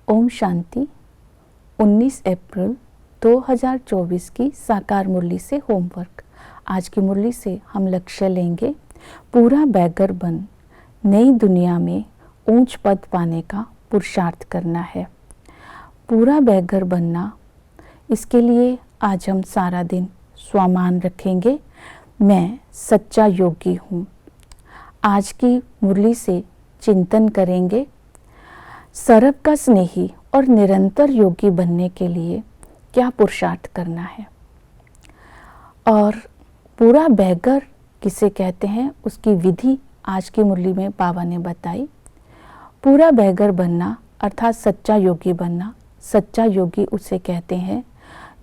ओम शांति। 19 अप्रैल 2024 की साकार मुरली से होमवर्क। आज की मुरली से हम लक्ष्य लेंगे, पूरा बैगर बन नई दुनिया में ऊंच पद पाने का पुरुषार्थ करना है। पूरा बैगर बनना, इसके लिए आज हम सारा दिन स्वामान रखेंगे, मैं सच्चा योगी हूँ। आज की मुरली से चिंतन करेंगे, सरब का स्नेही और निरंतर योगी बनने के लिए क्या पुरुषार्थ करना है। और पूरा बैगर किसे कहते हैं, उसकी विधि आज की मुरली में बाबा ने बताई। पूरा बैगर बनना अर्थात सच्चा योगी बनना, सच्चा योगी उसे कहते हैं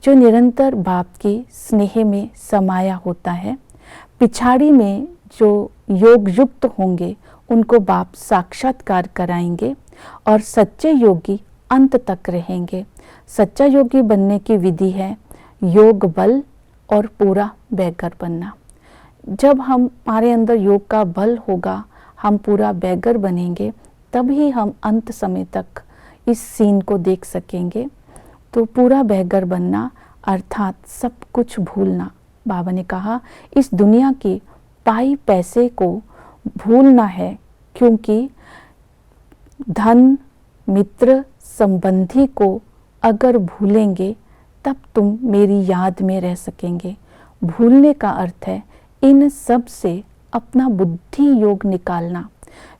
जो निरंतर बाप के स्नेह में समाया होता है। पिछाड़ी में जो योग युक्त होंगे उनको बाप साक्षात्कार कराएंगे और सच्चे योगी अंत तक रहेंगे। सच्चा योगी बनने की विधि है योग बल और पूरा बैगर बनना। जब हमारे अंदर योग का बल होगा, हम पूरा बैगर बनेंगे, तभी हम अंत समय तक इस सीन को देख सकेंगे। तो पूरा बैगर बनना अर्थात सब कुछ भूलना। बाबा ने कहा इस दुनिया के पाई पैसे को भूलना है, क्योंकि धन, मित्र, संबंधी को अगर भूलेंगे तब तुम मेरी याद में रह सकेंगे। भूलने का अर्थ है इन सब से अपना बुद्धि योग निकालना,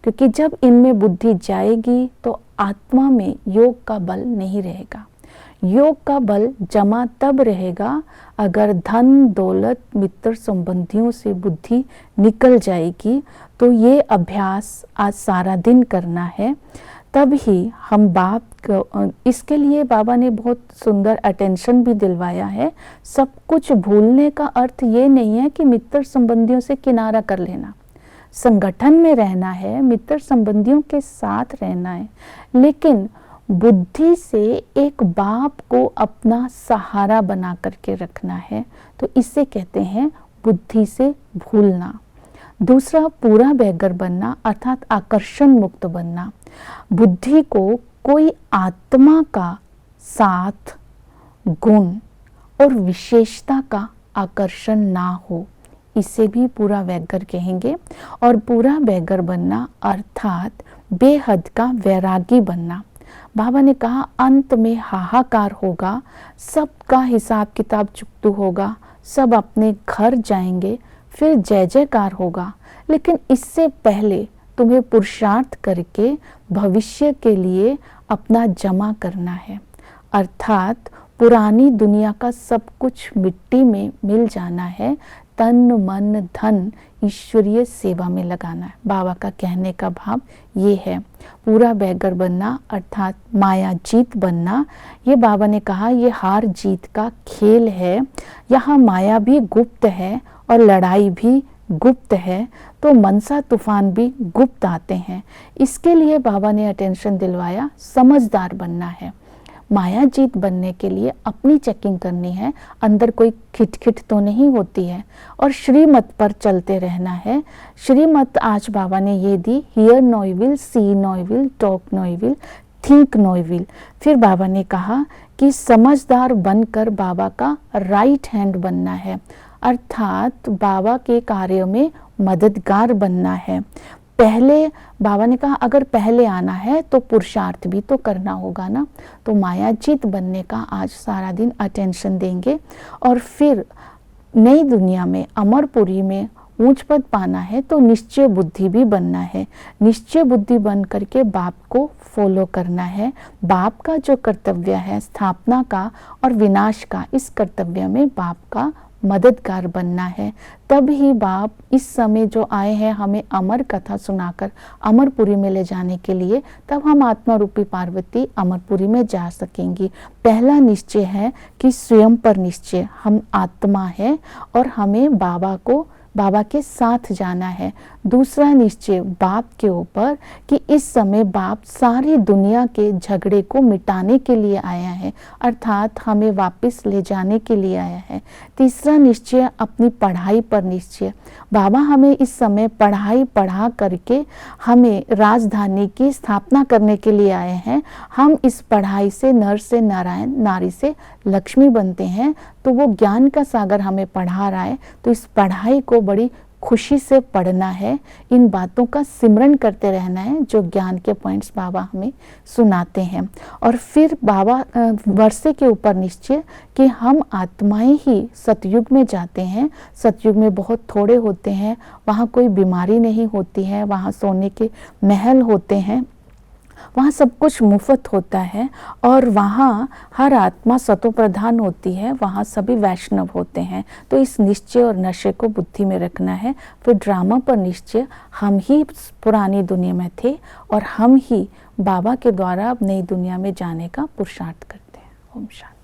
क्योंकि जब इनमें बुद्धि जाएगी तो आत्मा में योग का बल नहीं रहेगा। योग का बल जमा तब रहेगा अगर धन, दौलत, मित्र, संबंधियों से बुद्धि निकल जाएगी। तो ये अभ्यास आज सारा दिन करना है, तब ही हम बाप को, इसके लिए बाबा ने बहुत सुंदर अटेंशन भी दिलवाया है। सब कुछ भूलने का अर्थ ये नहीं है कि मित्र संबंधियों से किनारा कर लेना। संगठन में रहना है, मित्र संबंधियों के साथ रहना है, लेकिन बुद्धि से एक बाप को अपना सहारा बना करके रखना है। तो इसे कहते हैं बुद्धि से भूलना। दूसरा पूरा बैगर बनना अर्थात आकर्षण मुक्त बनना। बुद्धि को कोई आत्मा का साथ, गुण और विशेषता का आकर्षण ना हो, इसे भी पूरा बैगर कहेंगे। और पूरा बैगर बनना अर्थात बेहद का वैरागी बनना। बाबा ने कहा अंत में हाहाकार होगा, सबका हिसाब किताब चुकतू होगा, सब अपने घर जाएंगे, फिर जय जयकार होगा। लेकिन इससे पहले तुम्हें पुरुषार्थ करके भविष्य के लिए अपना जमा करना है। अर्थात पुरानी दुनिया का सब कुछ मिट्टी में मिल जाना है, तन मन धन ईश्वरीय सेवा में लगाना है। बाबा का कहने का भाव ये है। पूरा बैगर बनना अर्थात माया जीत बनना। ये बाबा ने कहा ये हार जीत का खेल है। यहाँ माया भी गुप्त है और लड़ाई भी गुप्त है, तो मनसा तूफान भी गुप्त आते हैं। इसके लिए बाबा ने अटेंशन दिलवाया, समझदार बनना है। माया जीत बनने के लिए अपनी चेकिंग करनी है, अंदर कोई खिटखिट तो नहीं होती है, और श्रीमत पर चलते रहना है। श्रीमत आज बाबा ने ये दी, hear no evil, see no evil, talk no evil, think no evil. फिर बाबा ने कहा कि समझदार बनकर बाबा का राइट हैंड बनना है, अर्थात बाबा के कार्य में मददगार बनना है। पहले बाबा ने कहा अगर पहले आना है तो पुरुषार्थ भी तो करना होगा ना। तो माया जीत बनने का आज सारा दिन अटेंशन देंगे। और फिर नई दुनिया में अमरपुरी में ऊंच पद पाना है तो निश्चय बुद्धि भी बनना है। निश्चय बुद्धि बन करके बाप को फॉलो करना है। बाप का जो कर्तव्य है स्थापना का और विनाश का, इस कर्तव्य में बाप का मददगार बनना है। तब ही बाप इस समय जो आए हैं हमें अमर कथा सुनाकर अमरपुरी में ले जाने के लिए, तब हम आत्मा रूपी पार्वती अमरपुरी में जा सकेंगी। पहला निश्चय है कि स्वयं पर निश्चय, हम आत्मा है और हमें बाबा के साथ जाना है। दूसरा निश्चय बाप के ऊपर कि इस समय बाप सारी दुनिया के झगड़े को मिटाने के लिए आया है, अर्थात हमें वापस ले जाने के लिए आया है। तीसरा निश्चय अपनी पढ़ाई पर निश्चय। बाबा हमें इस समय पढ़ाई पढ़ा करके हमें राजधानी की स्थापना करने के लिए आए हैं। हम इस पढ़ाई से नर से नारायण, नारी से लक्ष्मी बनते हैं। तो वो ज्ञान का सागर हमें पढ़ा रहा है, तो इस पढ़ाई को बड़ी खुशी से पढ़ना है, इन बातों का सिमरन करते रहना है जो ज्ञान के पॉइंट्स बाबा हमें सुनाते हैं। और फिर बाबा वर्षे के ऊपर निश्चय कि हम आत्माएं ही सतयुग में जाते हैं। सतयुग में बहुत थोड़े होते हैं, वहाँ कोई बीमारी नहीं होती है, वहाँ सोने के महल होते हैं, वहाँ सब कुछ मुफ्त होता है और वहाँ हर आत्मा सतो प्रधान होती है, वहाँ सभी वैष्णव होते हैं। तो इस निश्चय और नशे को बुद्धि में रखना है। फिर ड्रामा पर निश्चय, हम ही पुरानी दुनिया में थे और हम ही बाबा के द्वारा अब नई दुनिया में जाने का पुरुषार्थ करते हैं। ओम शांति।